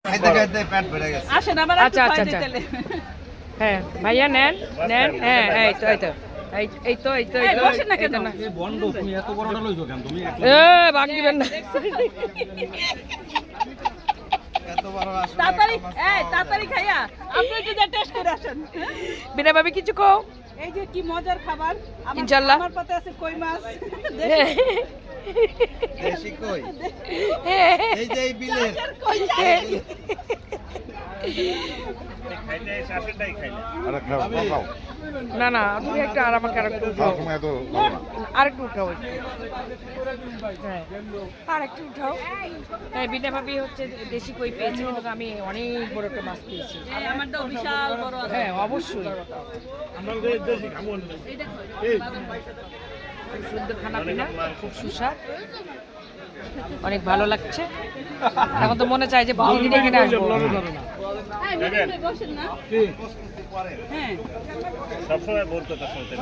আচ্ছা আচ্ছা আচ্ছা হ্যাঁ ভাইয়া নেন নেন হ্যাঁ এই তো ভাগ দিবেন না তাড়াতাড়ি খাইয়া আপনি একটু যা টেস্ট করে আসেন। বিনা ভাবি কিছু কও। এই যে কি মজার খাবার ইনশাআল্লাহ আমার পাতে আছে কই মাছ দেশি কই এই যে এই বিলের না না তুমি একটা আর আমাকে আরেকটু উঠাও আরেকটু উঠাও আরেকটু উঠাও হ্যাঁ বিনা ভাবি হচ্ছে দেশি কই পেয়েছি কিন্তু আমি অনেক বড় একটা মাছ পেয়েছি আমারটাও বিশাল বড় আছে। হ্যাঁ অবশ্যই খুব সুন্দর খানা পিনা খুব সুস্বাদ অনেক ভালো লাগছে এখন তো মনে চাই যে প্রতিদিন এখানে আসবো বসেন না হ্যাঁ সবসময় বোর কথা শুনতে